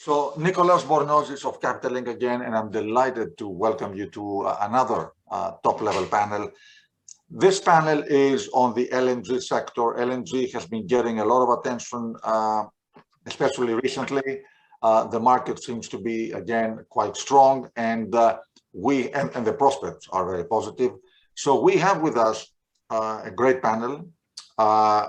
So Nicholas Bornozis of Capitaling again, and I'm delighted to welcome you to another top-level panel. This panel is on the LNG sector. LNG has been getting a lot of attention, especially recently. The market seems to be, again, quite strong, and the prospects are very positive. So we have with us a great panel.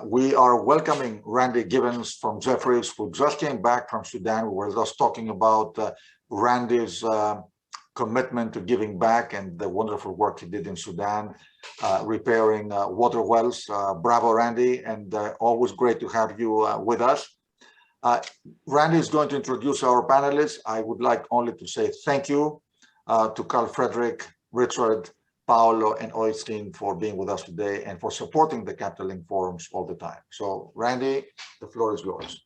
We are welcoming Randy Giveans from Jefferies, who just came back from Sudan. We were just talking about Randy's commitment to giving back and the wonderful work he did in Sudan, repairing water wells. Bravo, Randy, and always great to have you with us. Randy is going to introduce our panelists. I would like only to say thank you to Karl, Fredrik, Richard, Paolo, and Oyestein for being with us today and for supporting the Capitaling forums all the time. So, Randy, the floor is yours.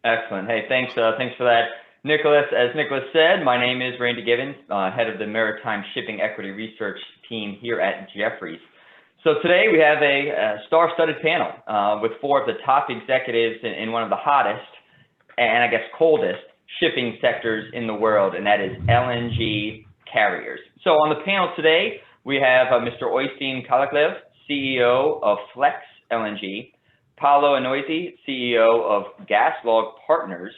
Excellent. Hey, thanks for that, Nicholas. As Nicholas said, my name is Randy Giveans, head of the Maritime Shipping Equity Research team here at Jefferies. So today we have a star-studded panel with four of the top executives in one of the hottest and I guess coldest shipping sectors in the world, and that is LNG carriers. So on the panel today, we have Mr. Oyestein Kalleklev, CEO of Flex LNG, Paolo Enoizi, CEO of GasLog Partners,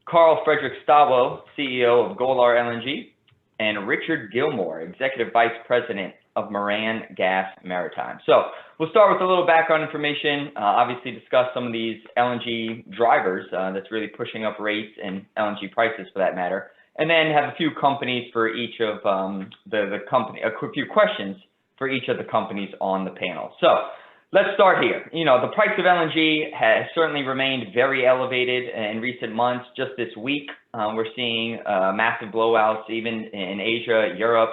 Karl Fredrik Staubo, CEO of Golar LNG, and Richard Gilmore, Executive Vice President of Maran Gas Maritime. So we'll start with a little background information, obviously discuss some of these LNG drivers that's really pushing up rates and LNG prices for that matter, and then have a few companies for each of a few questions for each of the companies on the panel. So let's start here. You know, the price of LNG has certainly remained very elevated in recent months. Just this week, we're seeing massive blowouts even in Asia, Europe,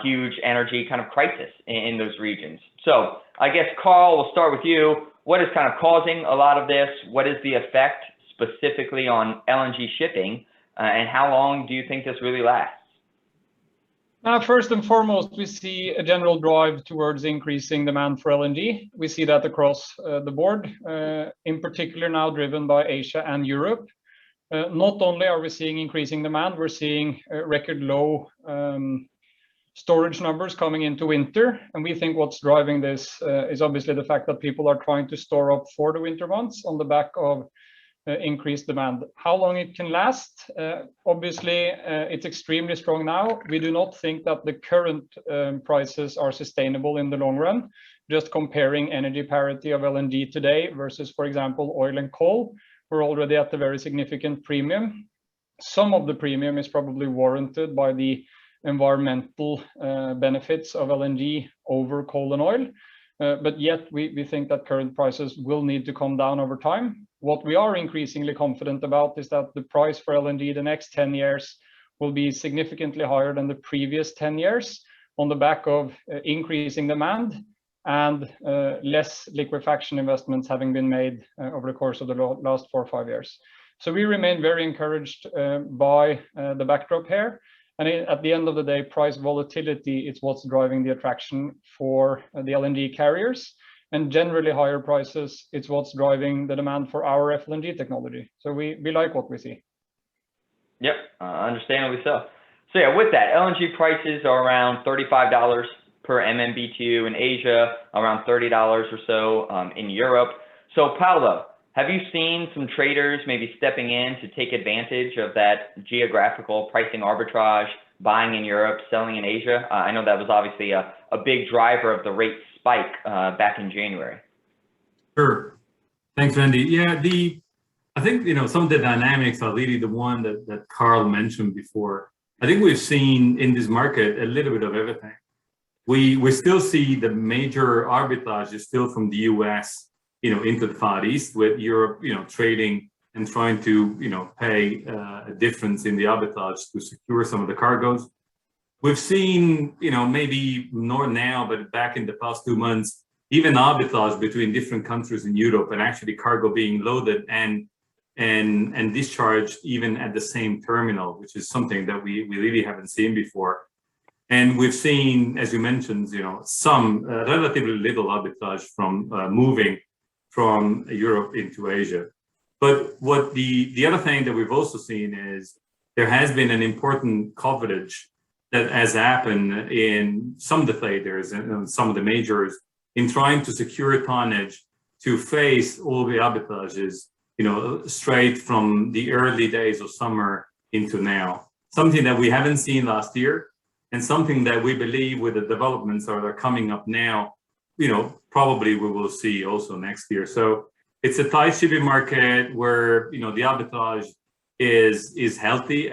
huge energy kind of crisis in those regions. So I guess, Karl, we'll start with you. What is kind of causing a lot of this? What is the effect specifically on LNG shipping? And how long do you think this really lasts? First and foremost, we see a general drive towards increasing demand for LNG. We see that across the board, in particular now driven by Asia and Europe. Not only are we seeing increasing demand, we're seeing record low storage numbers coming into winter. And we think what's driving this is obviously the fact that people are trying to store up for the winter months on the back of increased demand. How long it can last? Obviously, it's extremely strong now. We do not think that the current prices are sustainable in the long run. Just comparing energy parity of LNG today versus, for example, oil and coal, we're already at a very significant premium. Some of the premium is probably warranted by the environmental benefits of LNG over coal and oil. But yet we think that current prices will need to come down over time. What we are increasingly confident about is that the price for LNG the next 10 years will be significantly higher than the previous 10 years on the back of increasing demand and less liquefaction investments having been made over the course of the last 4 or 5 years. So we remain very encouraged by the backdrop here. And at the end of the day, price volatility is what's driving the attraction for the LNG carriers. And generally higher prices, it's what's driving the demand for our FLNG technology. So we like what we see. Yep, understandably so. So yeah, with that, LNG prices are around $35 per MMBTU in Asia, around $30 or so in Europe. So Paolo, have you seen some traders maybe stepping in to take advantage of that geographical pricing arbitrage, buying in Europe, selling in Asia? I know that was obviously a big driver of the rate spike back in January. Sure. Thanks, Randy. Yeah, I think, some of the dynamics are really the one that Karl mentioned before. I think we've seen in this market a little bit of everything. We still see the major arbitrage is still from the US, into the Far East, with Europe, trading and trying to, pay a difference in the arbitrage to secure some of the cargoes. We've seen, maybe not now, but back in the past 2 months, even arbitrage between different countries in Europe and actually cargo being loaded and discharged even at the same terminal, which is something that we really haven't seen before. And we've seen, as you mentioned, some relatively little arbitrage from moving from Europe into Asia. But what the other thing that we've also seen is there has been an important coverage that has happened in some of the players and some of the majors in trying to secure tonnage to face all the arbitrages, straight from the early days of summer into now. Something that we haven't seen last year, and something that we believe with the developments that are coming up now, probably we will see also next year. So it's a tight shipping market where, the arbitrage is healthy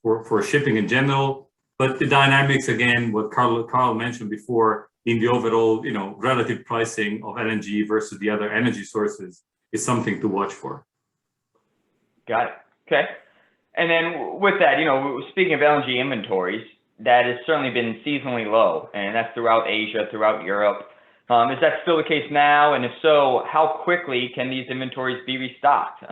for shipping in general, but the dynamics, again, what Karl mentioned before, in the overall, relative pricing of LNG versus the other energy sources is something to watch for. Got it. Okay. And then with that, speaking of LNG inventories, that has certainly been seasonally low, and that's throughout Asia, throughout Europe. Is that still the case now? And if so, how quickly can these inventories be restocked?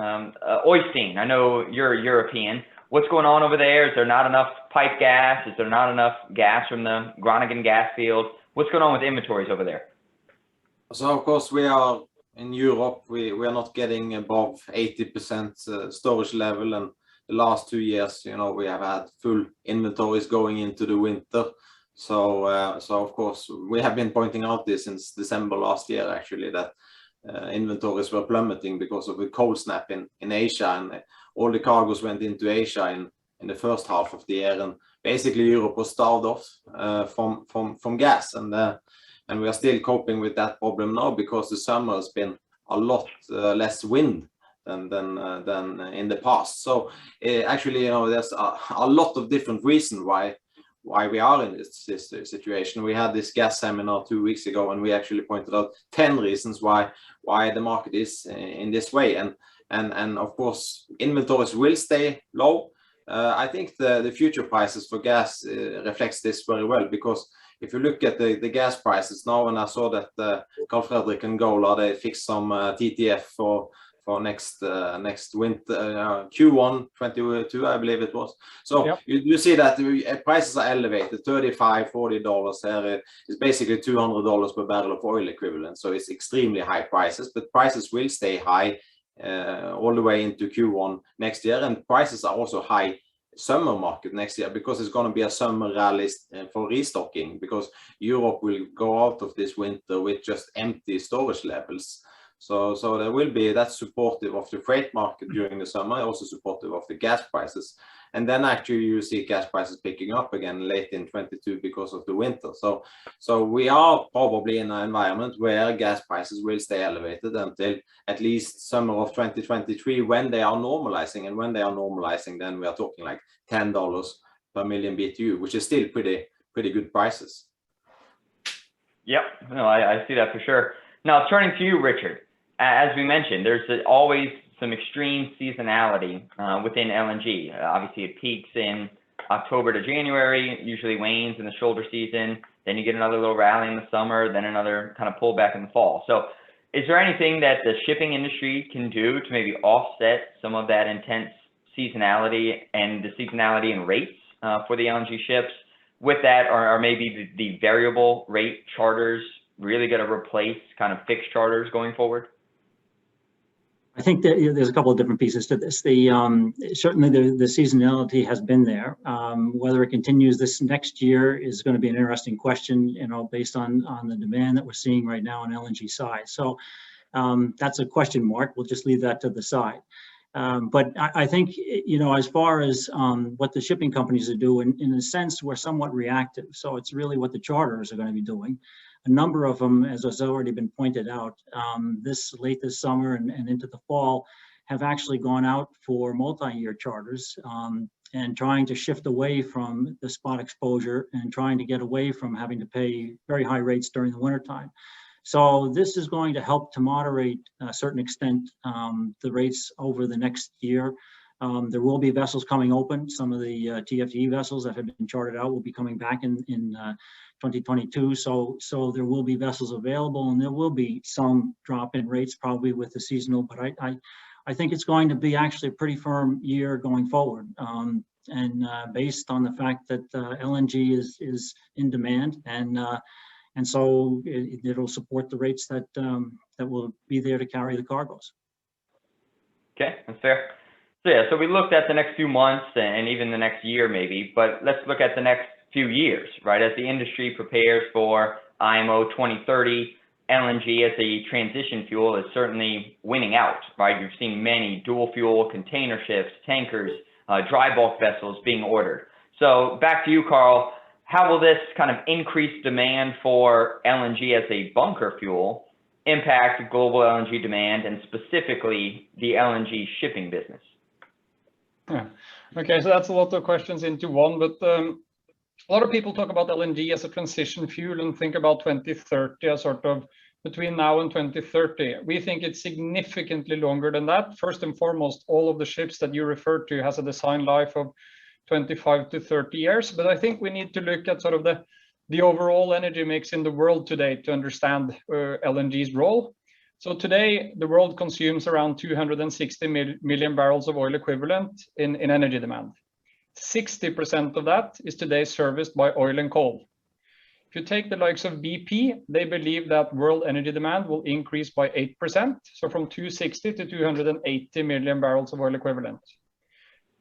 Oyestein, I know you're European. What's going on over there? Is there not enough pipe gas? Is there not enough gas from the Groningen gas field? What's going on with inventories over there? So of course we are in Europe. We are not getting above 80% storage level, and the last 2 years, we have had full inventories going into the winter. So of course we have been pointing out this since December last year, actually, that inventories were plummeting because of the cold snap in Asia, and all the cargoes went into Asia in the first half of the year, and basically Europe was starved off from gas, and we are still coping with that problem now because the summer has been a lot less wind than in the past. So actually, there's a lot of different reasons why we are in this situation. We had this gas seminar 2 weeks ago, and we actually pointed out 10 reasons why the market is in this way, and of course inventories will stay low. I think the future prices for gas reflects this very well, because if you look at the gas prices now, and I saw that Karl Fredrik and Golar, they fixed some TTF for next winter, Q1 22, I believe it was. So yep. you see that prices are elevated, $35-40 here. It's basically $200 per barrel of oil equivalent. So it's extremely high prices, but prices will stay high all the way into Q1 next year, and prices are also high summer market next year, because it's going to be a summer rally for restocking, because Europe will go out of this winter with just empty storage levels. So there will be, that's supportive of the freight market during the summer, also supportive of the gas prices. And then actually you see gas prices picking up again late in 22 because of the winter. So we are probably in an environment where gas prices will stay elevated until at least summer of 2023, when they are normalizing. And when they are normalizing, then we are talking like $10 per million BTU, which is still pretty good prices. Yep, no, I see that for sure. Now turning to you, Richard. As we mentioned, there's always some extreme seasonality within LNG. Obviously, it peaks in October to January, usually wanes in the shoulder season. Then you get another little rally in the summer, then another kind of pullback in the fall. So is there anything that the shipping industry can do to maybe offset some of that intense seasonality and the seasonality in rates for the LNG ships? With that, or maybe the variable rate charters really going to replace kind of fixed charters going forward? I think that there's a couple of different pieces to this. Certainly the seasonality has been there. Whether it continues this next year is going to be an interesting question, based on the demand that we're seeing right now on LNG side. So that's a question mark. We'll just leave that to the side. But I think, as far as what the shipping companies are doing, in a sense, we're somewhat reactive. So it's really what the charters are going to be doing. A number of them, as has already been pointed out, this summer and into the fall, have actually gone out for multi-year charters and trying to shift away from the spot exposure and trying to get away from having to pay very high rates during the wintertime. So this is going to help to moderate a certain extent the rates over the next year. There will be vessels coming open. Some of the TFDE vessels that have been chartered out will be coming back in 2022. So there will be vessels available, and there will be some drop in rates probably with the seasonal. But I think it's going to be actually a pretty firm year going forward. And based on the fact that LNG is in demand, and so it'll support the rates that will be there to carry the cargoes. Okay, that's fair. So yeah, so we looked at the next few months and even the next year maybe, but let's look at the next few years, right? As the industry prepares for IMO 2030, LNG as a transition fuel is certainly winning out, right? You've seen many dual fuel container ships, tankers, dry bulk vessels being ordered. So back to you, Karl. How will this kind of increased demand for LNG as a bunker fuel impact global LNG demand and specifically the LNG shipping business? Yeah. Okay, so that's a lot of questions into one, but a lot of people talk about LNG as a transition fuel and think about 2030 as sort of between now and 2030. We think it's significantly longer than that. First and foremost, all of the ships that you referred to has a design life of 25 to 30 years, but I think we need to look at sort of the overall energy mix in the world today to understand LNG's role. So today, the world consumes around 260 million barrels of oil equivalent in energy demand. 60% of that is today serviced by oil and coal. If you take the likes of BP, they believe that world energy demand will increase by 8%, so from 260 to 280 million barrels of oil equivalent.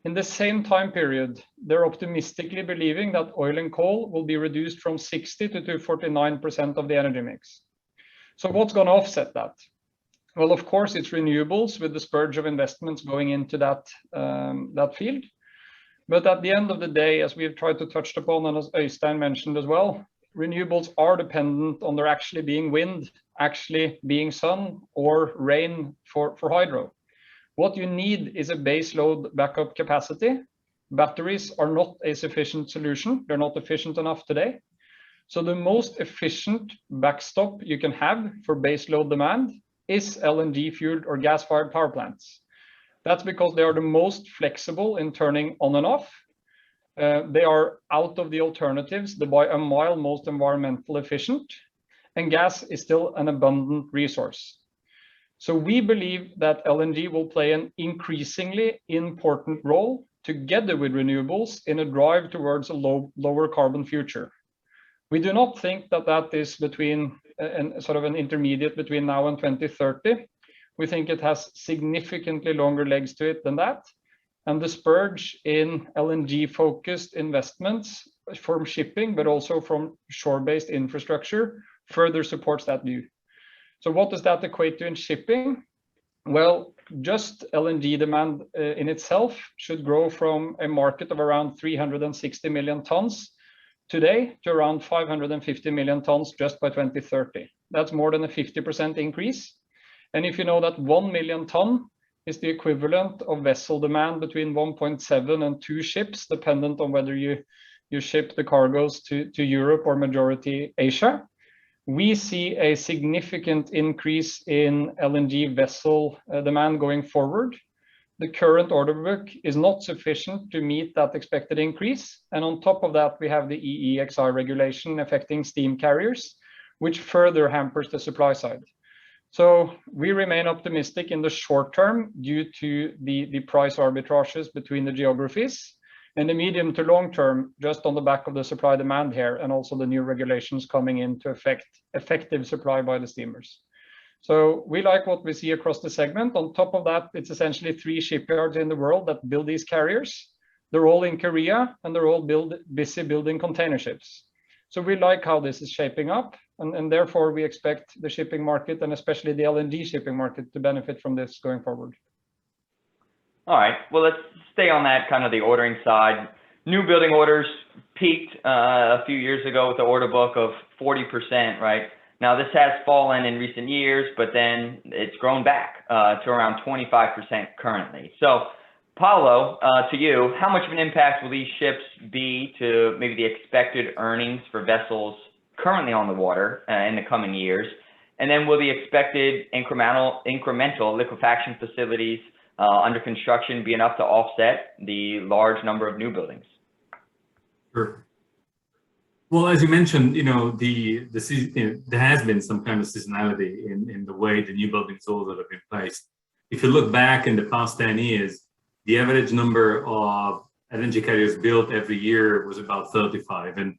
In the same time period, they're optimistically believing that oil and coal will be reduced from 60 to 49% of the energy mix. So what's going to offset that? Well, of course, it's renewables with the spurge of investments going into that field. But at the end of the day, as we've tried to touch upon, and as Oyestein mentioned as well, renewables are dependent on there actually being wind, actually being sun or rain for hydro. What you need is a base load backup capacity. Batteries are not a sufficient solution. They're not efficient enough today. So the most efficient backstop you can have for base load demand is LNG fueled or gas-fired power plants. That's because they are the most flexible in turning on and off. They are out of the alternatives, the by a mile most environmental efficient, and gas is still an abundant resource. So we believe that LNG will play an increasingly important role together with renewables in a drive towards a lower carbon future. We do not think that that is between sort of an intermediate between now and 2030. We think it has significantly longer legs to it than that. And the spurge in LNG focused investments from shipping, but also from shore-based infrastructure further supports that view. So what does that equate to in shipping? Well, just LNG demand in itself should grow from a market of around 360 million tons today to around 550 million tons just by 2030. That's more than a 50% increase. And if you know that 1 million ton is the equivalent of vessel demand between 1.7 and 2 ships, dependent on whether you ship the cargoes to Europe or majority Asia, we see a significant increase in LNG vessel demand going forward. The current order book is not sufficient to meet that expected increase. And on top of that, we have the EEXI regulation affecting steam carriers, which further hampers the supply side. So we remain optimistic in the short term due to the price arbitrages between the geographies, and the medium to long term just on the back of the supply demand here and also the new regulations coming into effect, effective supply by the steamers. So we like what we see across the segment. On top of that, it's essentially 3 shipyards in the world that build these carriers. They're all in Korea and they're all busy building container ships. So we like how this is shaping up, and therefore we expect the shipping market and especially the LNG shipping market to benefit from this going forward. All right, well, let's stay on that kind of the ordering side. New building orders peaked a few years ago with the order book of 40%, right? Now this has fallen in recent years, but then it's grown back to around 25% currently. So Paolo, to you, how much of an impact will these ships be to maybe the expected earnings for vessels currently on the water in the coming years? And then will the expected incremental liquefaction facilities under construction be enough to offset the large number of new buildings? Sure. Well, as you mentioned, there has been some kind of seasonality in the way the new buildings orders have been placed. If you look back in the past 10 years, the average number of LNG carriers built every year was about 35. And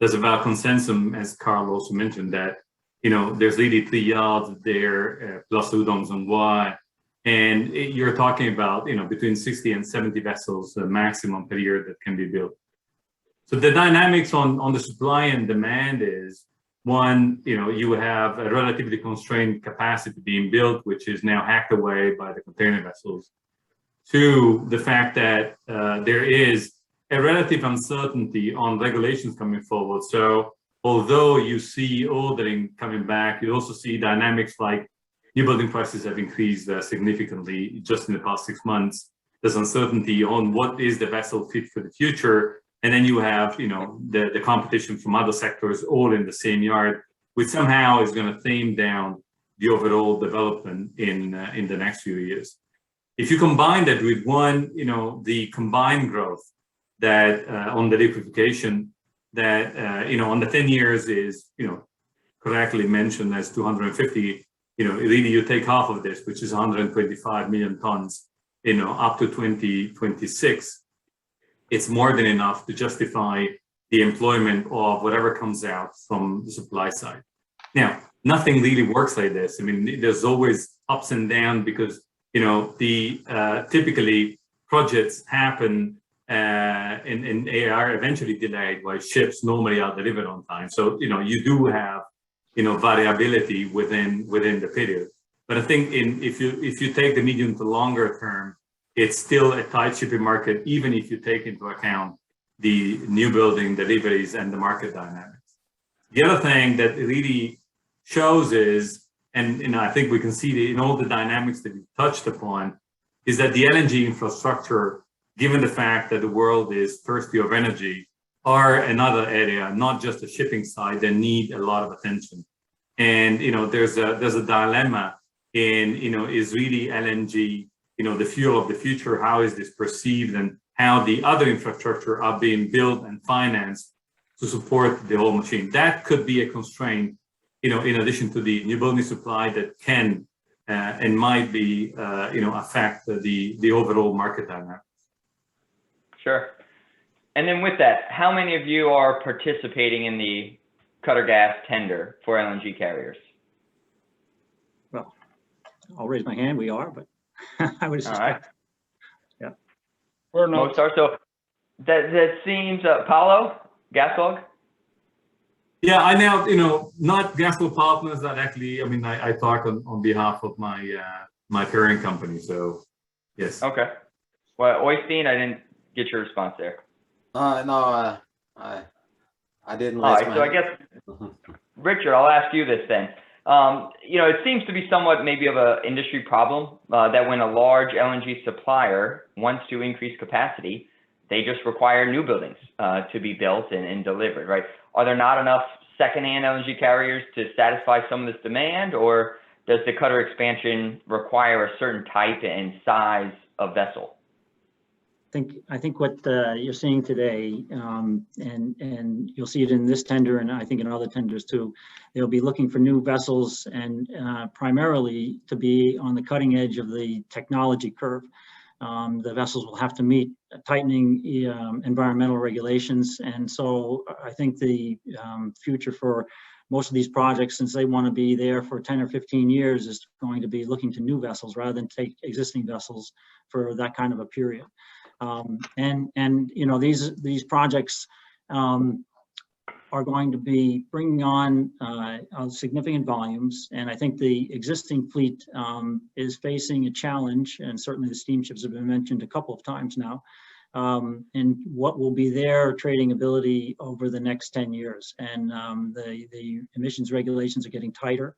there's about consensus, as Karl also mentioned, that, there's really 3 yards there, plus Udoms and Y, And you're talking about, between 60 and 70 vessels maximum per year that can be built. So the dynamics on the supply and demand is, one, you have a relatively constrained capacity being built, which is now hacked away by the container vessels. Two, the fact that there is a relative uncertainty on regulations coming forward. So although you see ordering coming back, you also see dynamics like new building prices have increased significantly just in the past 6 months. There's uncertainty on what is the vessel fit for the future. And then you have, the competition from other sectors all in the same yard, which somehow is going to tame down the overall development in the next few years. If you combine that with one, the combined growth that on the liquefaction that, on the 10 years is, correctly mentioned as 250, really you take half of this, which is 125 million tons, up to 2026. It's more than enough to justify the employment of whatever comes out from the supply side. Now, nothing really works like this. I mean, there's always ups and downs because, typically projects happen and they are eventually delayed while ships normally are delivered on time. So, you do have, variability within the period. But I think if you take the medium to longer term, it's still a tight shipping market, even if you take into account the new building deliveries and the market dynamics. The other thing that it really shows is, and I think we can see in all the dynamics that we touched upon, is that the LNG infrastructure, given the fact that the world is thirsty of energy, are another area, not just the shipping side, that need a lot of attention. And there's a dilemma in is really LNG the fuel of the future? How is this perceived, and how the other infrastructure are being built and financed to support the whole machine? That could be a constraint, in addition to the new building supply that can and might be, affect the overall market dynamics. Sure. And then with that, how many of you are participating in the Qatar gas tender for LNG carriers? Well, I'll raise my hand. We are, but I would suspect. All right. Yeah. We're not. Most are. So that seems, Paolo, GasLog? Yeah, I now, not GasLog partners that actually, I talk on behalf of my parent company. So, yes. Okay. Well, Oyestein, I didn't get your response there. No, I didn't. All right, so I guess, Richard, I'll ask you this then. It seems to be somewhat maybe of an industry problem that when a large LNG supplier wants to increase capacity, they just require new buildings to be built and delivered, right? Are there not enough secondhand LNG carriers to satisfy some of this demand, or does the Qatar expansion require a certain type and size of vessel? I think what you're seeing today, and you'll see it in this tender, and I think in other tenders too, they'll be looking for new vessels and primarily to be on the cutting edge of the technology curve. The vessels will have to meet tightening environmental regulations, and so I think the future for most of these projects, since they want to be there for 10 or 15 years, is going to be looking to new vessels rather than take existing vessels for that kind of a period. These projects are going to be bringing on significant volumes, and I think the existing fleet is facing a challenge, and certainly the steamships have been mentioned a couple of times now, and what will be their trading ability over the next 10 years. And the emissions regulations are getting tighter.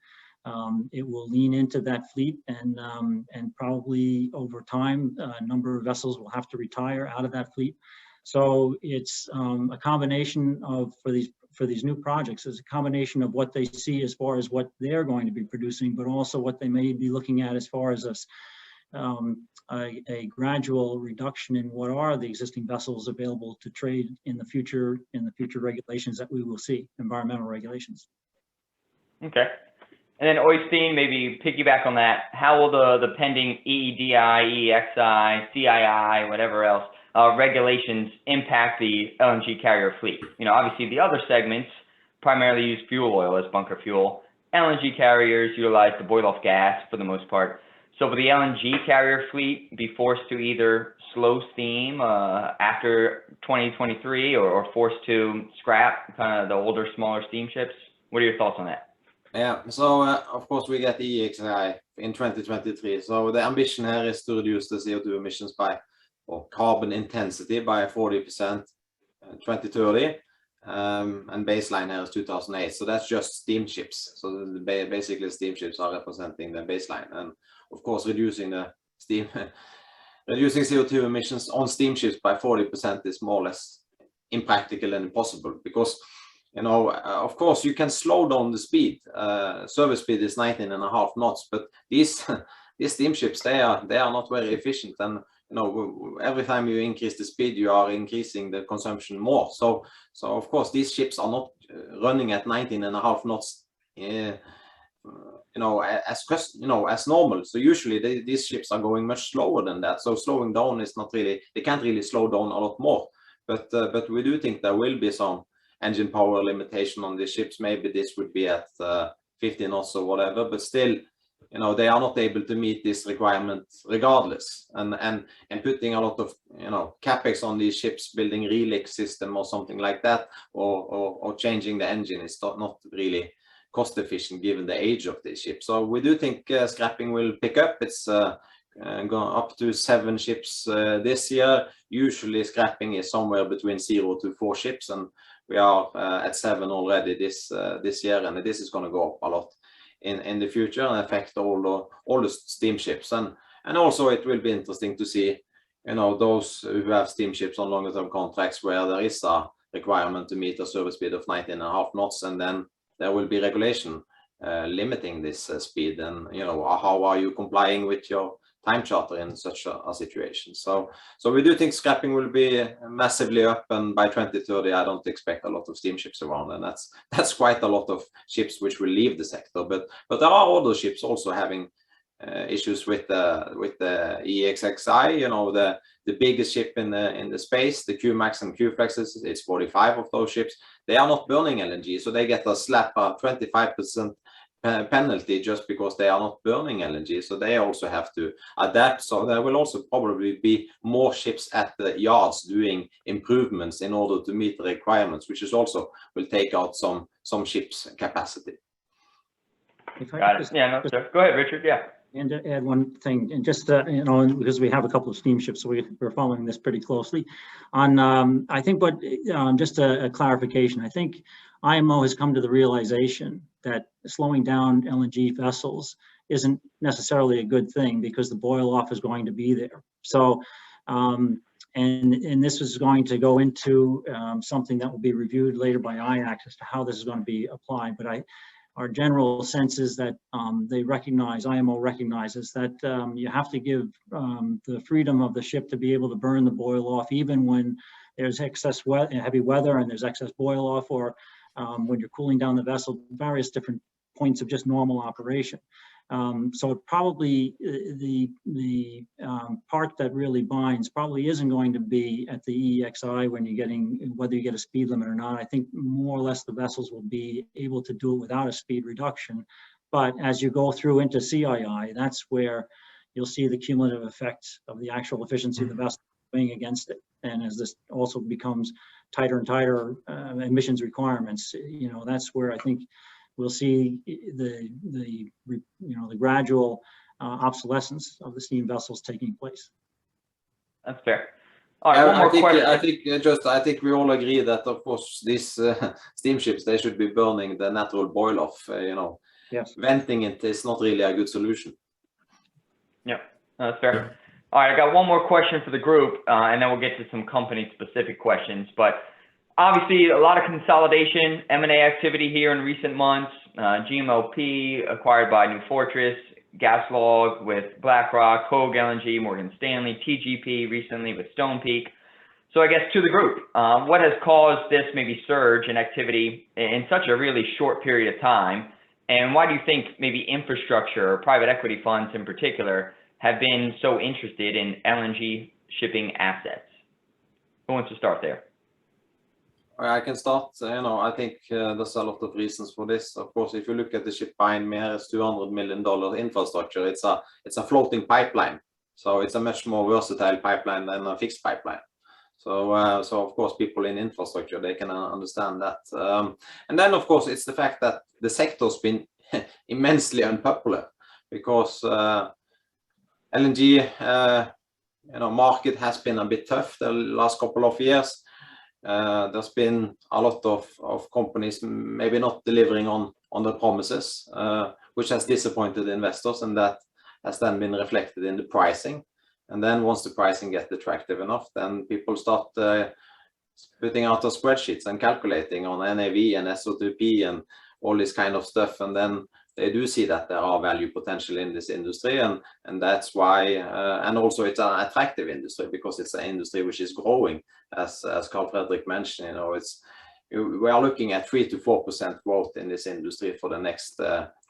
It will lean into that fleet, and probably over time, a number of vessels will have to retire out of that fleet. So it's a combination of, for these new projects, is a combination of what they see as far as what they're going to be producing, but also what they may be looking at as far as a gradual reduction in what are the existing vessels available to trade in the future regulations that we will see, environmental regulations. Okay. And then Oyestein, maybe piggyback on that, how will the pending EEDI, EEXI, CII, whatever else, regulations impact the LNG carrier fleet? Obviously the other segments primarily use fuel oil as bunker fuel. LNG carriers utilize the boil-off gas for the most part. So will the LNG carrier fleet be forced to either slow steam after 2023 or forced to scrap kind of the older, smaller steamships? What are your thoughts on that? Yeah, so of course we get the EEXI in 2023. So the ambition here is to reduce the CO2 emissions by, or carbon intensity by 40% 2030. And baseline here is 2008. So that's just steamships. So basically steamships are representing the baseline. And of course, reducing CO2 emissions on steamships by 40% is more or less impractical and impossible, because of course you can slow down the speed. Service speed is 19.5 knots, but these steamships, they are not very efficient, and every time you increase the speed, you are increasing the consumption more. So of course these ships are not running at 19.5 knots. As normal. So usually these ships are going much slower than that. So slowing down is not really, they can't really slow down a lot more. But we do think there will be some engine power limitation on these ships. Maybe this would be at 50 knots or whatever, but still, they are not able to meet this requirement regardless. And putting a lot of, capex on these ships, building reliq system or something like that, or changing the engine is not really cost efficient given the age of this ship. So we do think scrapping will pick up. It's going up to 7 ships this year. Usually scrapping is somewhere between 0 to 4 ships, and we are at 7 already this year, and this is going to go up a lot in the future and affect all the steamships. And also it will be interesting to see, those who have steamships on longer term contracts where there is a requirement to meet a service speed of 19.5 knots, and then there will be regulation limiting this speed, and how are you complying with your time charter in such a situation. So we do think scrapping will be massively up, and by 2030 I don't expect a lot of steamships around, and that's quite a lot of ships which will leave the sector. But there are other ships also having issues with the EEXI. The biggest ship in the space, the Qmax and Qflexes, it's 45 of those ships. They are not burning LNG, so they get a 25% penalty just because they are not burning LNG. So they also have to adapt. So there will also probably be more ships at the yards doing improvements in order to meet the requirements, which is also will take out some ships capacity. Got it. Yeah, no, sir. Go ahead, Richard. Yeah. And to add one thing, and just because we have a couple of steamships, so we're following this pretty closely. On I think, but just a clarification, I think IMO has come to the realization that slowing down LNG vessels isn't necessarily a good thing, because the boil off is going to be there. So, and this is going to go into something that will be reviewed later by IAC as to how this is going to be applied. But our general sense is that IMO recognizes that you have to give the freedom of the ship to be able to burn the boil off, even when there's excess heavy weather and there's excess boil off, or when you're cooling down the vessel, various different points of just normal operation. So probably the part that really binds probably isn't going to be at the EEXI when you're getting, whether you get a speed limit or not. I think more or less the vessels will be able to do it without a speed reduction. But as you go through into CII, that's where you'll see the cumulative effects of the actual efficiency of the vessel going against it. And as this also becomes tighter and tighter emissions requirements, that's where I think we'll see the gradual obsolescence of the steam vessels taking place. That's fair. All right, one more question. I think we all agree that, of course, these steamships, they should be burning the natural boil off. Yes. Venting it is not really a good solution. Yeah, that's fair. All right, I got one more question for the group, and then we'll get to some company-specific questions. But obviously, a lot of consolidation, M&A activity here in recent months. GMLP acquired by New Fortress, GasLog with BlackRock, Hogue LNG, Morgan Stanley, TGP recently with Stonepeak. So I guess to the group, what has caused this maybe surge in activity in such a really short period of time? And why do you think maybe infrastructure or private equity funds in particular have been so interested in LNG shipping assets? Who wants to start there? I can start. I think there's a lot of reasons for this. Of course, if you look at the ship behind me, it's $200 million infrastructure. It's a floating pipeline, so it's a much more versatile pipeline than a fixed pipeline. So of course, people in infrastructure, they can understand that. And then of course, it's the fact that the sector's been immensely unpopular because LNG, market has been a bit tough the last couple of years. There's been a lot of companies maybe not delivering on the promises, which has disappointed investors, and that has then been reflected in the pricing. And then once the pricing gets attractive enough, then people start putting out the spreadsheets and calculating on NAV and SO2P and all this kind of stuff, and then they do see that there are value potential in this industry, and that's why, and also it's an attractive industry because it's an industry which is growing, as Karl Fredrik mentioned. We are looking at 3 to 4% growth in this industry for the next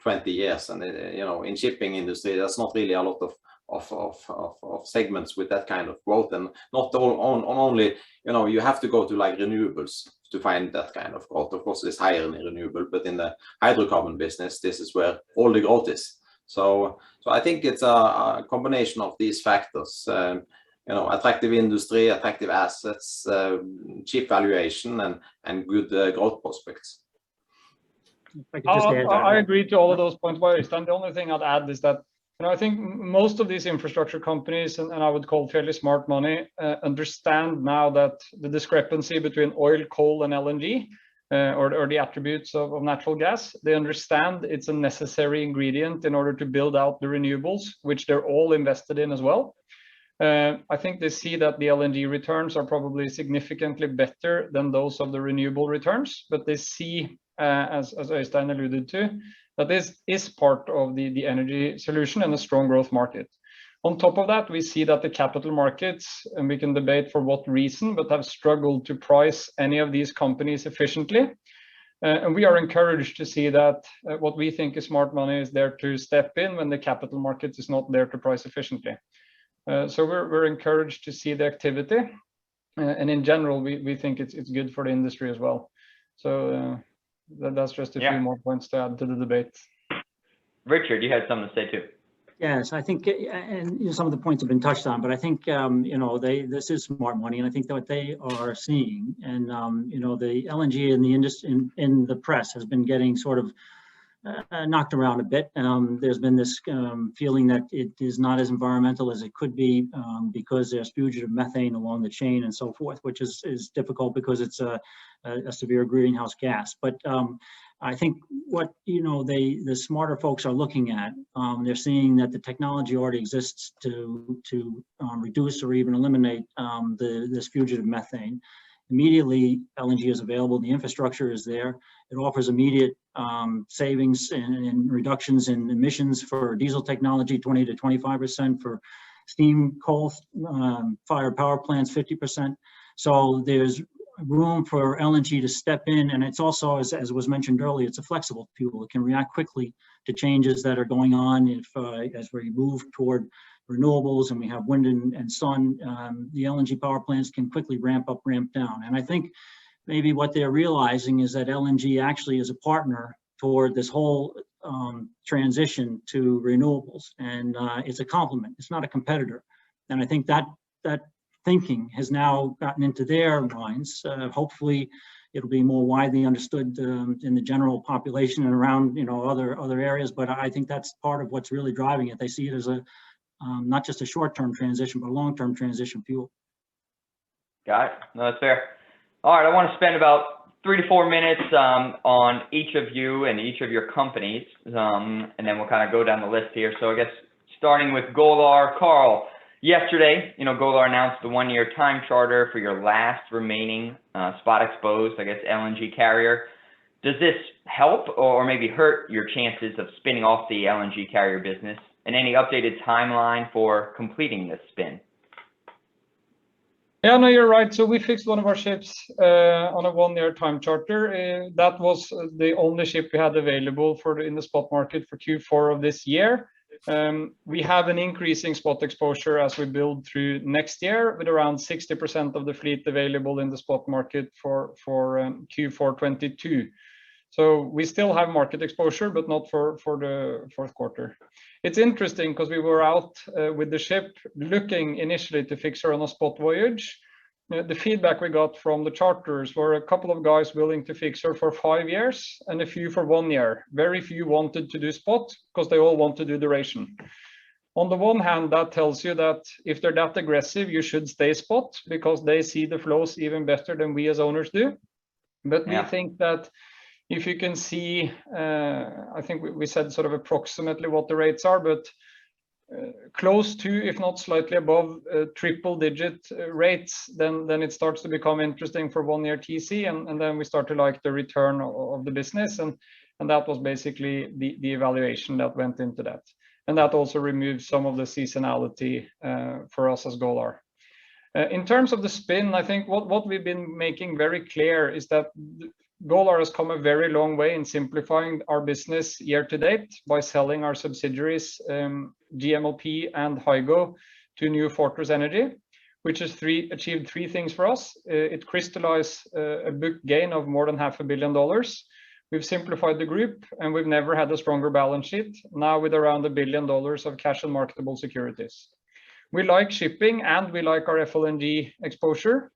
20 years, and in shipping industry, there's not really a lot of segments with that kind of growth, and not only you have to go to like renewables to find that kind of growth. Of course, it's higher in renewable, but in the hydrocarbon business, this is where all the growth is. So I think it's a combination of these factors. Attractive industry, attractive assets, cheap valuation, and good growth prospects. I agree to all of those points by Oyestein. The only thing I'd add is that I think most of these infrastructure companies, and I would call fairly smart money, understand now that the discrepancy between oil, coal, and LNG, or the attributes of natural gas, they understand it's a necessary ingredient in order to build out the renewables, which they're all invested in as well. I think they see that the LNG returns are probably significantly better than those of the renewable returns, but they see, as Oyestein alluded to, that this is part of the energy solution and a strong growth market. On top of that, we see that the capital markets, and we can debate for what reason, but have struggled to price any of these companies efficiently. And we are encouraged to see that what we think is smart money is there to step in when the capital markets is not there to price efficiently. So we're encouraged to see the activity, and in general, we think it's good for the industry as well. So that's just a few more points to add to the debate. Richard, you had something to say too. Yes, I think, and some of the points have been touched on, but I think this is smart money, and I think that what they are seeing, and the LNG in the industry, in the press, has been getting sort of knocked around a bit. There's been this feeling that it is not as environmental as it could be because there's fugitive methane along the chain and so forth, which is difficult because it's a severe greenhouse gas. But I think what the smarter folks are looking at, they're seeing that the technology already exists to reduce or even eliminate this fugitive methane. Immediately, LNG is available, the infrastructure is there. It offers immediate savings and reductions in emissions for diesel technology, 20 to 25%, for steam coal-fired power plants, 50%. So there's room for LNG to step in, and it's also, as was mentioned earlier, it's a flexible fuel. It can react quickly to changes that are going on as we move toward renewables and we have wind and sun. The LNG power plants can quickly ramp up, ramp down. And I think maybe what they're realizing is that LNG actually is a partner toward this whole transition to renewables, and it's a complement. It's not a competitor. And I think that thinking has now gotten into their minds. Hopefully, it'll be more widely understood in the general population and around other areas. But I think that's part of what's really driving it. They see it as not just a short-term transition, but a long-term transition fuel. Got it. No, that's fair. All right, I want to spend about 3 to 4 minutes on each of you and each of your companies, and then we'll kind of go down the list here. So I guess starting with Golar, Karl. Yesterday, Golar announced the 1-year time charter for your last remaining spot exposed, I guess, LNG carrier. Does this help or maybe hurt your chances of spinning off the LNG carrier business? And any updated timeline for completing this spin? Yeah, no, you're right. So we fixed one of our ships on a 1-year time charter. That was the only ship we had available in the spot market for Q4 of this year. We have an increasing spot exposure as we build through next year, with around 60% of the fleet available in the spot market for Q4 22. So we still have market exposure, but not for the fourth quarter. It's interesting because we were out with the ship looking initially to fix her on a spot voyage. The feedback we got from the charters were a couple of guys willing to fix her for 5 years and a few for 1 year. Very few wanted to do spot because they all want to do duration. On the one hand, that tells you that if they're that aggressive, you should stay spot because they see the flows even better than we as owners do. But we think that if you can see, I think we said sort of approximately what the rates are, but close to, if not slightly above, triple-digit rates, then it starts to become interesting for 1 year TC, and then we start to like the return of the business, and that was basically the evaluation that went into that, and that also removes some of the seasonality for us as Golar. In terms of the spin, I think what we've been making very clear is that Golar has come a very long way in simplifying our business year to date by selling our subsidiaries, GMLP and Hygo, to New Fortress Energy, which has achieved 3 things for us. It crystallized a book gain of more than $500 million. We've simplified the group, and we've never had a stronger balance sheet, now with around $1 billion of cash and marketable securities. We like shipping, and we like our FLNG exposure.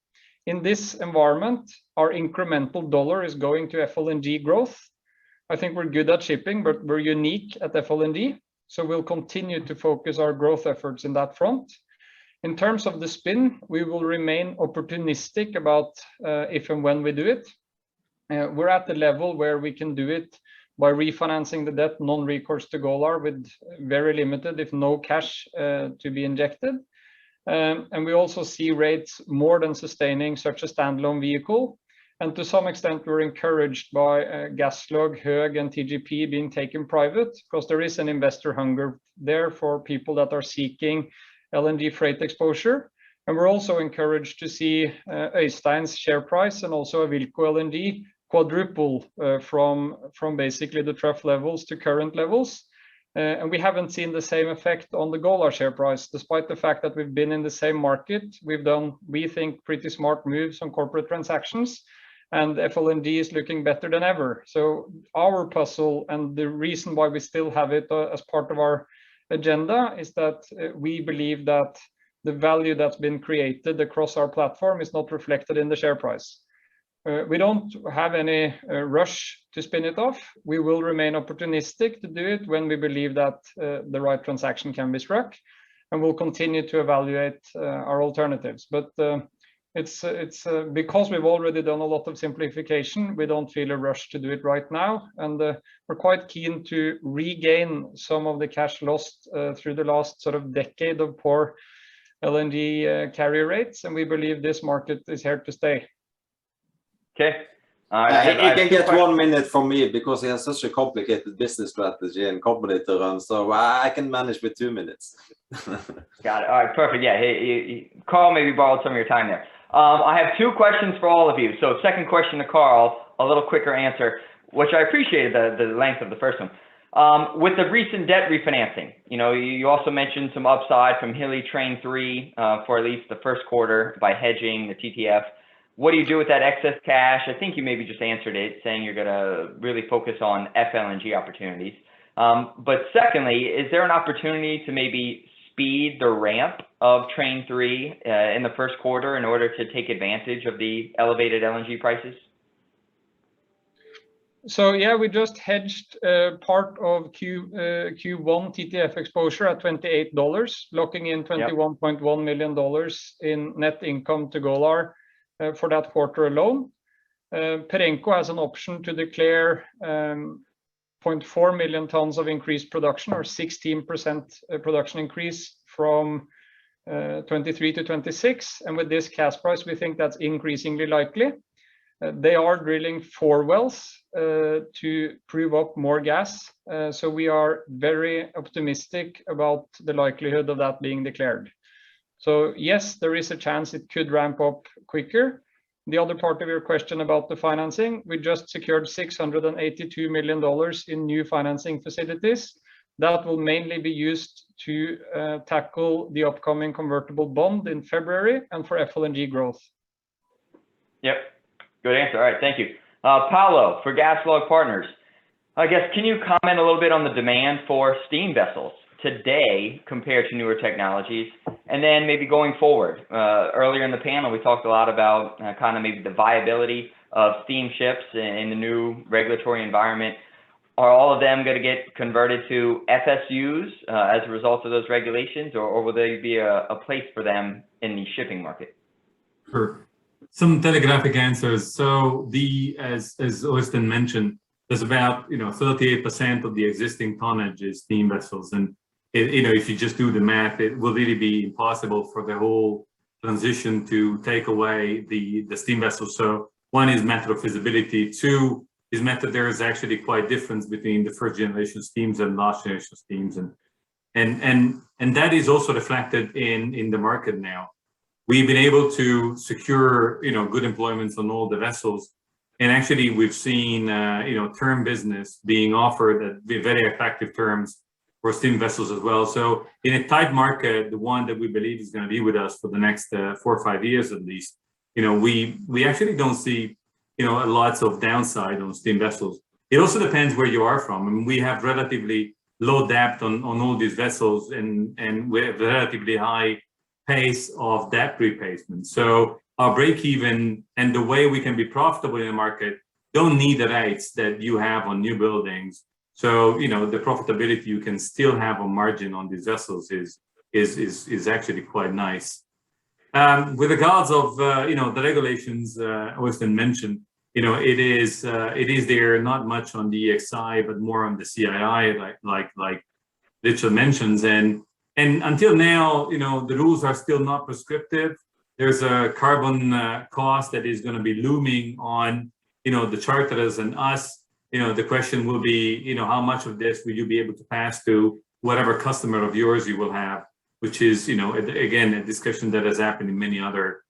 In this environment, our incremental dollar is going to FLNG growth. I think we're good at shipping, but we're unique at FLNG, so we'll continue to focus our growth efforts in that front. In terms of the spin, we will remain opportunistic about if and when we do it. We're at the level where we can do it by refinancing the debt non-recourse to Golar with very limited, if no cash, to be injected. And we also see rates more than sustaining such a standalone vehicle. And to some extent, we're encouraged by GasLog, Höegh, and TGP being taken private, because there is an investor hunger there for people that are seeking LNG freight exposure. And we're also encouraged to see Øystein's share price and also Awilco LNG quadruple from basically the trough levels to current levels. And we haven't seen the same effect on the Golar share price, despite the fact that we've been in the same market. We've done, we think, pretty smart moves on corporate transactions, and FLNG is looking better than ever. So our puzzle, and the reason why we still have it as part of our agenda, is that we believe that the value that's been created across our platform is not reflected in the share price. We don't have any rush to spin it off. We will remain opportunistic to do it when we believe that the right transaction can be struck, and we'll continue to evaluate our alternatives. But it's because we've already done a lot of simplification, we don't feel a rush to do it right now, and we're quite keen to regain some of the cash lost through the last sort of decade of poor LNG carrier rates, and we believe this market is here to stay. Okay. He can get 1 minute from me because he has such a complicated business strategy and company to run, so I can manage with 2 minutes. Got it. All right, perfect. Yeah, Karl maybe borrowed some of your time there. I have 2 questions for all of you. So second question to Karl, a little quicker answer, which I appreciated the length of the first one. With the recent debt refinancing, you also mentioned some upside from Hilli Train 3 for at least the first quarter by hedging the TTF. What do you do with that excess cash? I think you maybe just answered it, saying you're going to really focus on FLNG opportunities. But secondly, is there an opportunity to maybe speed the ramp of Train 3 in the first quarter in order to take advantage of the elevated LNG prices? So yeah, we just hedged part of Q1 TTF exposure at $28, locking in $21.1 million in net income to Golar for that quarter alone. Perenco has an option to declare 0.4 million tons of increased production, or 16% production increase from 23 to 26. And with this gas price, we think that's increasingly likely. They are drilling 4 wells to prove up more gas. So we are very optimistic about the likelihood of that being declared. So yes, there is a chance it could ramp up quicker. The other part of your question about the financing, we just secured $682 million in new financing facilities That will mainly be used to tackle the upcoming convertible bond in February and for FLNG growth. Yep, good answer. All right, thank you. Paolo, for GasLog Partners, I guess, can you comment a little bit on the demand for steam vessels today compared to newer technologies, and then maybe going forward? Earlier in the panel, we talked a lot about kind of maybe the viability of steamships in the new regulatory environment. Are all of them going to get converted to FSUs as a result of those regulations, or will there be a place for them in the shipping market? Sure. Some telegraphic answers. So as Oyestein mentioned, there's about 38% of the existing tonnage is steam vessels, and if you just do the math, it will really be impossible for the whole transition to take away the steam vessels. So one is matter of feasibility. Two is matter there is actually quite difference between the first generation steams and last generation steams, and that is also reflected in the market now. We've been able to secure good employments on all the vessels, and actually we've seen term business being offered at very attractive terms for steam vessels as well. So in a tight market, the one that we believe is going to be with us for the next 4 or 5 years at least, we actually don't see lots of downside on steam vessels. It also depends where you are from. I mean, we have relatively low depth on all these vessels, and we have relatively high pace of debt replacement. So our break even and the way we can be profitable in the market don't need the rates that you have on new buildings. So the profitability you can still have on margin on these vessels is actually quite nice. With regards of the regulations Oyestein mentioned, it is there not much on the EXI but more on the CII, like Richard mentions, and until now the rules are still not prescriptive. There's a carbon cost that is going to be looming on the charterers and us. The question will be how much of this will you be able to pass to whatever customer of yours you will have, which is again a discussion that has happened in many other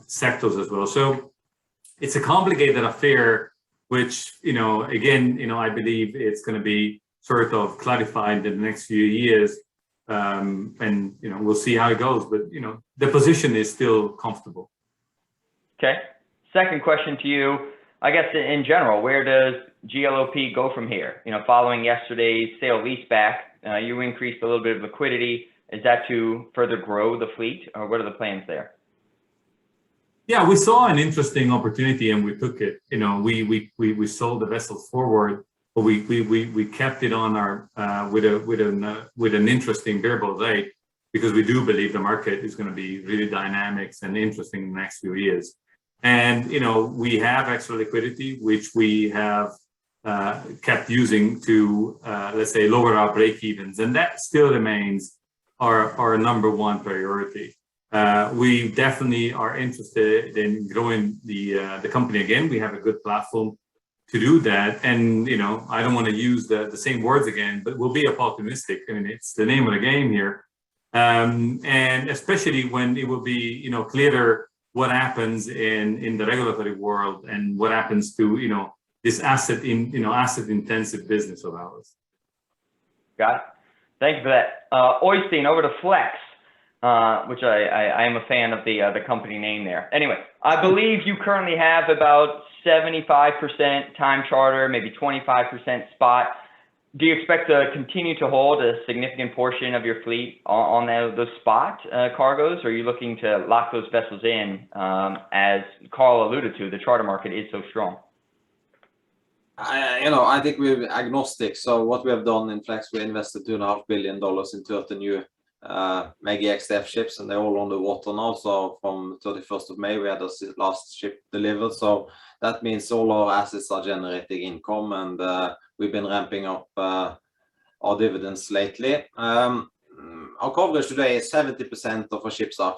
sectors as well. So it's a complicated affair, which again I believe it's going to be sort of clarified in the next few years, and we'll see how it goes. But the position is still comfortable. Okay. Second question to you, I guess in general, where does GLOP go from here? Following yesterday's sale leaseback, you increased a little bit of liquidity. Is that to further grow the fleet, or what are the plans there? Yeah, we saw an interesting opportunity and we took it. We sold the vessels forward, but we kept it on our with an interesting variable rate, because we do believe the market is going to be really dynamic and interesting in the next few years. And we have extra liquidity, which we have kept using to let's say lower our break evens, and that still remains our number one priority. We definitely are interested in growing the company again. We have a good platform to do that, and I don't want to use the same words again, but we'll be optimistic. I mean, it's the name of the game here, and especially when it will be clearer what happens in the regulatory world and what happens to this asset intensive business of ours. Got it. Thank you for that. Oyestein, over to Flex, which I am a fan of the company name there. Anyway, I believe you currently have about 75% time charter, maybe 25% spot. Do you expect to continue to hold a significant portion of your fleet on those spot cargoes, or are you looking to lock those vessels in? As Karl alluded to, the charter market is so strong. I think we're agnostic. So what we have done in Flex, we invested $2.5 billion in 30 new Mega XDF ships, and they're all on the water now. So from 31st of May, we had the last ship delivered. So that means all our assets are generating income, and we've been ramping up our dividends lately. Our coverage today is 70% of our ships are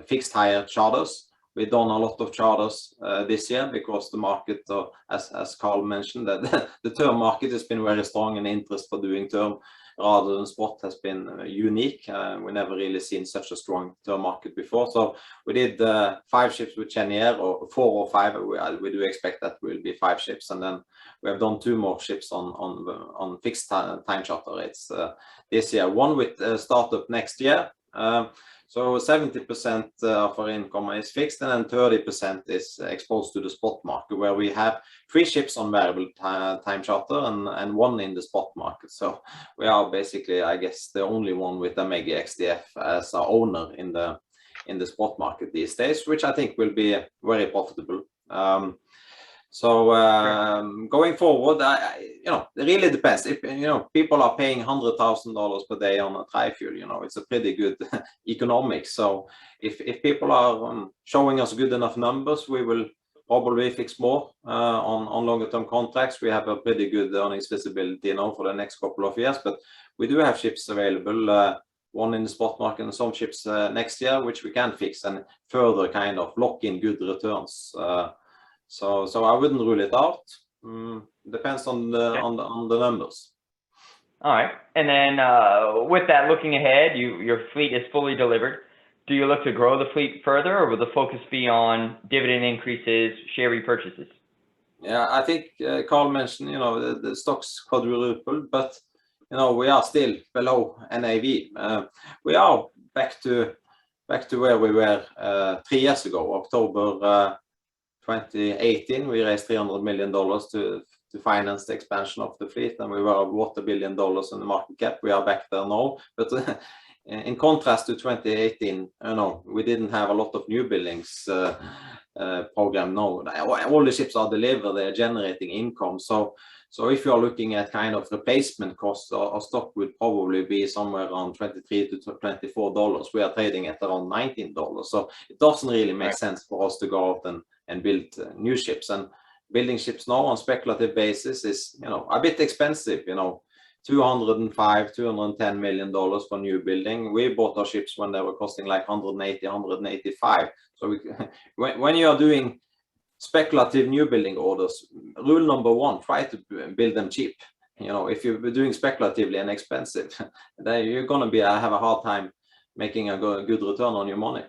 fixed hire charters. We've done a lot of charters this year because the market, as Karl mentioned, that the term market has been very strong and interest for doing term rather than spot has been unique. We never really seen such a strong term market before. So we did 5 ships with Cheniere, or 4 or 5. We do expect that will be 5 ships, and then we have done 2 more ships on fixed time charter rates this year. One with startup next year. So 70% of our income is fixed, and then 30% is exposed to the spot market, where we have 3 ships on variable time charter and 1 in the spot market. So we are basically, I guess, the only one with a mega XDF as our owner in the spot market these days, which I think will be very profitable. Going forward, it really depends. If people are paying $100,000 per day on a tri-fuel, it's a pretty good economics. So if people are showing us good enough numbers, we will probably fix more on longer term contracts. We have a pretty good earnings visibility for the next couple of years, but we do have ships available, one in the spot market and some ships next year, which we can fix and further kind of lock in good returns. So I wouldn't rule it out. Depends on the numbers. All right, and then with that, looking ahead, your fleet is fully delivered. Do you look to grow the fleet further, or will the focus be on dividend increases, share repurchases? Yeah, I think Karl mentioned, the stocks quadrupled, but we are still below NAV. We are back to where we were 3 years ago, October 2018. We raised $300 million to finance the expansion of the fleet, and we were about $1 billion in the market cap. We are back there now, but in contrast to 2018, we didn't have a lot of new buildings program. No, all the ships are delivered, they are generating income. So if you are looking at kind of replacement costs, our stock would probably be somewhere around $23 to $24. We are trading at around $19. So it doesn't really make sense for us to go out and build new ships. And building ships now on speculative basis is, a bit expensive, $210 million for new building. We bought our ships when they were costing like 185. So when you are doing speculative new building orders, rule number 1, try to build them cheap. If you're doing speculatively and expensive, then you're going to have a hard time making a good return on your money.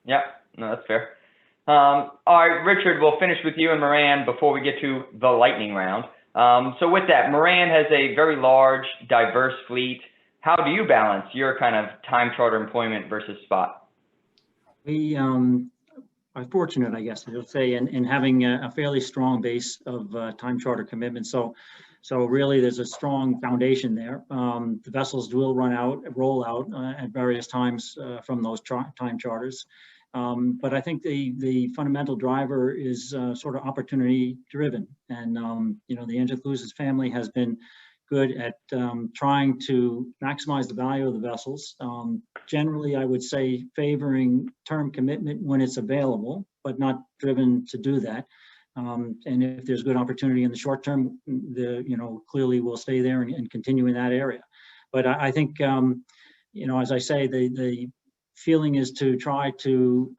Yeah, no, that's fair. All right, Richard, we'll finish with you and Maran before we get to the lightning round. So with that, Maran has a very large, diverse fleet. How do you balance your kind of time charter employment versus spot? We are fortunate, I guess, you'll say, in having a fairly strong base of time charter commitments. So really, there's a strong foundation there. The vessels will roll out at various times from those time charters. But I think the fundamental driver is sort of opportunity driven, and the Angel Cruises family has been good at trying to maximize the value of the vessels. Generally, I would say favoring term commitment when it's available, but not driven to do that. And if there's good opportunity in the short term, clearly we'll stay there and continue in that area. But I think, as I say, the feeling is to try to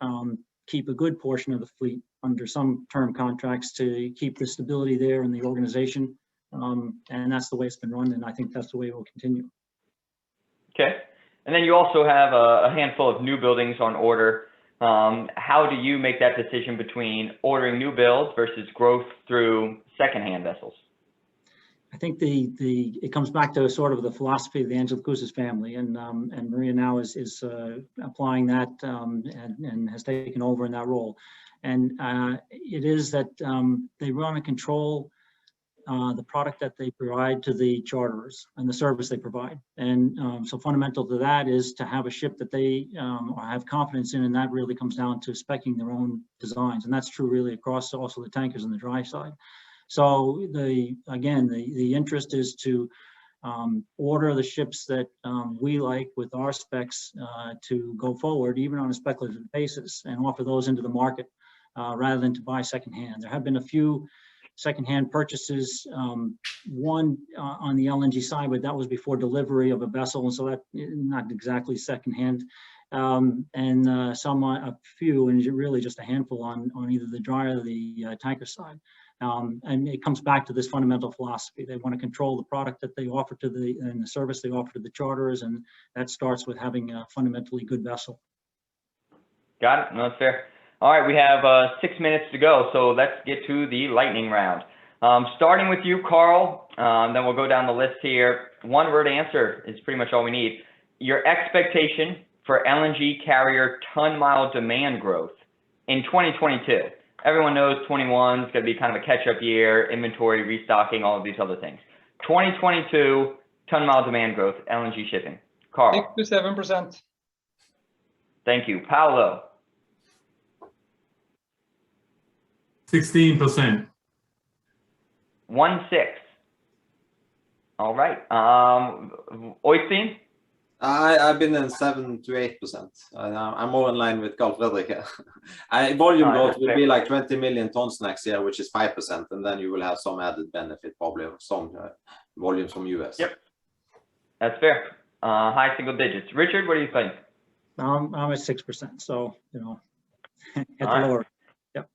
keep a good portion of the fleet under some term contracts to keep the stability there in the organization. And that's the way it's been run, and I think that's the way it will continue. Okay. And then you also have a handful of new buildings on order. How do you make that decision between ordering new builds versus growth through secondhand vessels? I think it comes back to sort of the philosophy of the Angel Cruises family, and Maria now is applying that and has taken over in that role. And it is that they want to control the product that they provide to the charterers and the service they provide. And so fundamental to that is to have a ship that they have confidence in, and that really comes down to speccing their own designs. And that's true really across also the tankers and the dry side. So the interest is to order the ships that we like with our specs to go forward, even on a speculative basis, and offer those into the market rather than to buy secondhand. There have been a few secondhand purchases, one on the LNG side, but that was before delivery of a vessel, and so that not exactly secondhand. And a few, and really just a handful on either the dry or the tanker side. And it comes back to this fundamental philosophy. They want to control the product that they offer to and the service they offer to the charterers, and that starts with having a fundamentally good vessel. Got it. No, that's fair. All right, we have 6 minutes to go, so let's get to the lightning round. Starting with you, Karl, then we'll go down the list here. One-word answer is pretty much all we need. Your expectation for LNG carrier ton-mile demand growth in 2022. Everyone knows 21 is going to be kind of a catch-up year, inventory, restocking, all of these other things. 2022 ton-mile demand growth, LNG shipping. Karl. 6 to 7%. Thank you. Paolo. 16%. 1.6. All right. Oyestein? I've been in 7 to 8%. I'm more in line with Karl Fredrik. Volume growth will be like 20 million tons next year, which is 5%, and then you will have some added benefit, probably some volumes from US. Yep, that's fair. High single digits. Richard, what do you think? I'm at 6%, so at the lower. Yep.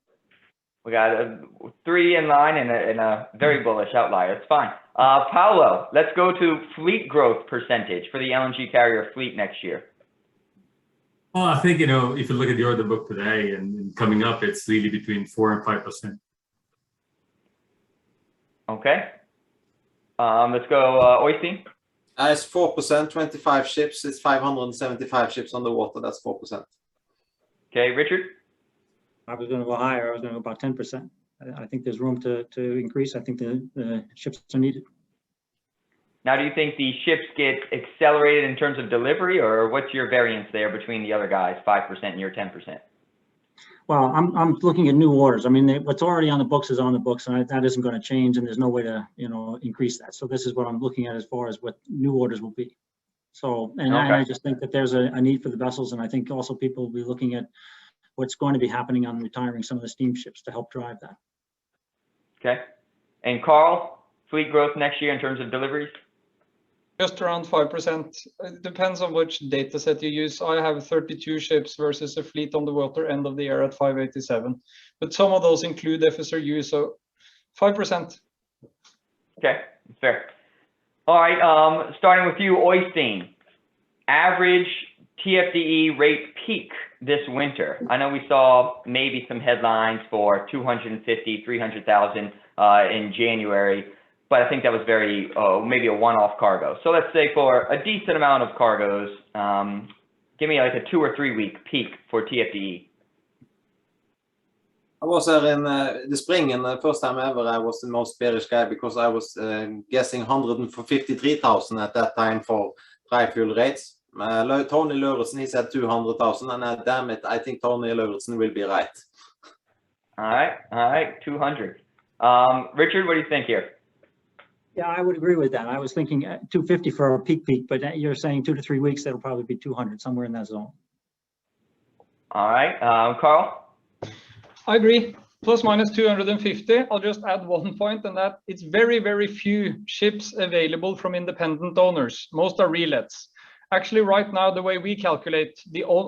We got 3 in line and a very bullish outlier. It's fine. Paolo, let's go to fleet growth percentage for the LNG carrier fleet next year. Well, I think, if you look at the order book today and coming up, it's really between 4 and 5%. Okay. Let's go, Oyestein. It's 4%, 25 ships. It's 575 ships on the water. That's 4%. Okay, Richard? I was going to go higher. I was going to go about 10%. I think there's room to increase. I think the ships are needed. Now, do you think the ships get accelerated in terms of delivery, or what's your variance there between the other guys, 5% and your 10%? Well, I'm looking at new orders. I mean, what's already on the books is on the books, and that isn't going to change, and there's no way to, increase that. So this is what I'm looking at as far as what new orders will be. So, and okay. I just think that there's a need for the vessels, and I think also people will be looking at what's going to be happening on retiring some of the steamships to help drive that. Okay. And Karl, fleet growth next year in terms of deliveries? Just around 5%. It depends on which data set you use. I have 32 ships versus a fleet on the water end of the year at 587. But some of those include FSRU, so 5%. Okay, fair. All right, starting with you, Oyestein. Average TFDE rate peak this winter. I know we saw maybe some headlines for 250, 300,000 in January, but I think that was very, maybe a one-off cargo. So let's say for a decent amount of cargoes, give me like a 2 or 3 week peak for TFDE. I was there in the spring, and the first time ever I was the most bearish guy because I was guessing 153,000 at that time for dry fuel rates. Tony Lauritsen, he said 200,000, and damn it, I think Tony Lauritsen will be right. All right, 200. Richard, what do you think here? Yeah, I would agree with that. I was thinking 250 for a peak, but you're saying 2 to 3 weeks, that'll probably be 200, somewhere in that zone. All right, Karl? I agree, plus minus 250. I'll just add 1 point, and that it's very, very few ships available from independent owners. Most are relets. Actually, right now, the way we calculate,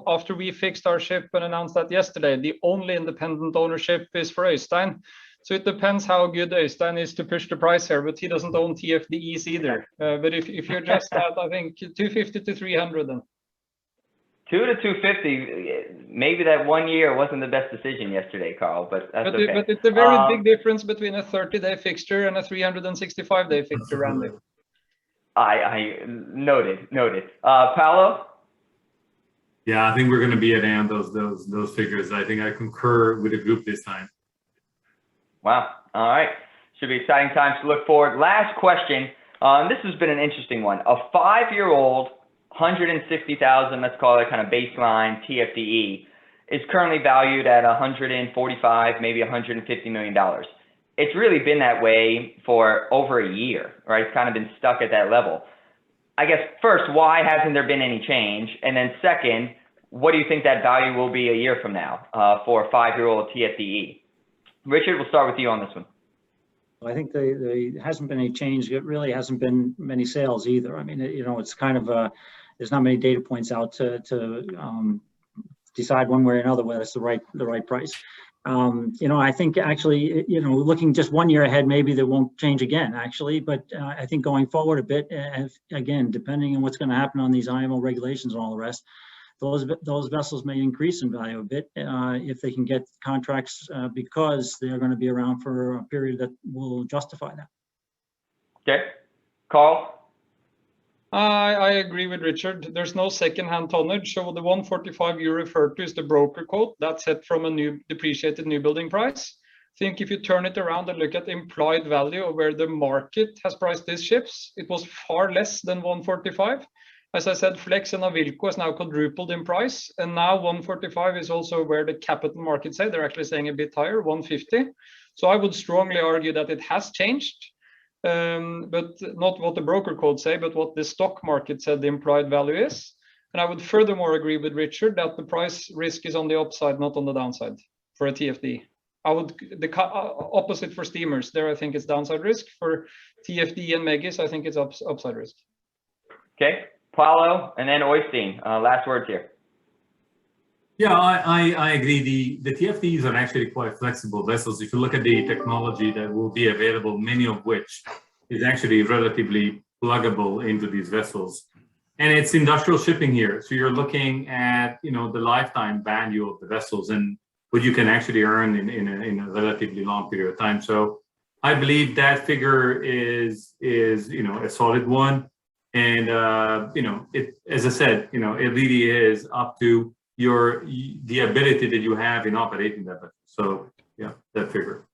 after we fixed our ship and announced that yesterday, the only independent ownership is for Oyestein. So it depends how good Oyestein is to push the price here, but he doesn't own TFDEs either. But if you're just at, I think, 250 to 300 then. 2 to 250, maybe that 1 year wasn't the best decision yesterday, Karl, but that's okay. But it's a very big difference between a 30-day fixture and a 365-day fixture, Randy. I noted. Paolo? Yeah, I think we're going to be around those figures. I think I concur with the group this time. Wow. All right. Should be exciting times to look forward. Last question. This has been an interesting one. A 5-year-old, 160,000, let's call it kind of baseline TFDE, is currently valued at 145, maybe $150 million. It's really been that way for over a year, right? It's kind of been stuck at that level. I guess first, why hasn't there been any change? And then second, what do you think that value will be a year from now for a 5-year-old TFDE? Richard, we'll start with you on this one. Well, I think there hasn't been any change. It really hasn't been many sales either. I mean, it's kind of there's not many data points out to decide one way or another whether it's the right price. I think actually, looking just 1 year ahead, maybe they won't change again, actually. But I think going forward a bit, again, depending on what's going to happen on these IMO regulations and all the rest, those vessels may increase in value a bit if they can get contracts because they are going to be around for a period that will justify that. Okay, Karl? I agree with Richard. There's no second-hand tonnage. So the 145 you referred to is the broker quote. That's set from a new depreciated new building price. I think if you turn it around and look at the implied value of where the market has priced these ships, it was far less than 145. As I said, Flex and Avilco has now quadrupled in price. And now 145 is also where the capital markets say. They're actually saying a bit higher, 150. So I would strongly argue that it has changed. But not what the broker quotes say, but what the stock market said the implied value is. And I would furthermore agree with Richard that the price risk is on the upside, not on the downside for a TFD. The opposite for steamers. There, I think it's downside risk. For TFD and Megis, I think it's upside risk. Okay, Paolo, and then Oyestein. Last words here. Yeah, I agree. The TFDs are actually quite flexible vessels. If you look at the technology that will be available, many of which is actually relatively pluggable into these vessels. And it's industrial shipping here. So you're looking at, the lifetime value of the vessels and what you can actually earn in a relatively long period of time. So I believe that figure is a solid one. And, as I said, it really is up to the ability that you have in operating that vessel. So yeah, that figure.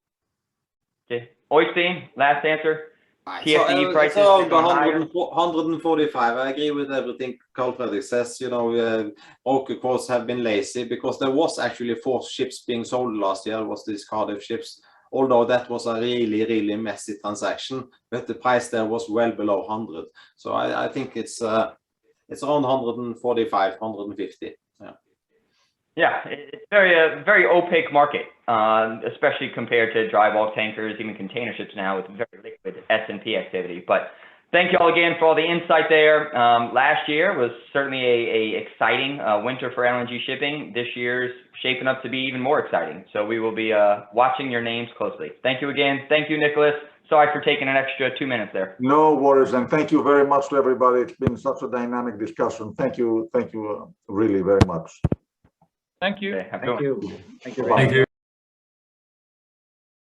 Okay, Oyestein, last answer. TFD prices so 145. I agree with everything Karl Fredrik says. Broker quotes have been lazy because there was actually 4 ships being sold last year. It was these Cardiff ships. Although that was a really, really messy transaction, but the price there was well below 100. So I think it's around 145, 150. Yeah, it's very opaque market, especially compared to dry bulk tankers, even container ships now with very liquid S&P activity. But thank you all again for all the insight there. Last year was certainly a exciting winter for LNG shipping. This year's shaping up to be even more exciting. So we will be watching your names closely. Thank you again. Thank you, Nicholas. Sorry for taking an extra 2 minutes there. No worries, and thank you very much to everybody. It's been such a dynamic discussion. Thank you really very much. Thank you. Okay, Thank you. Thank you.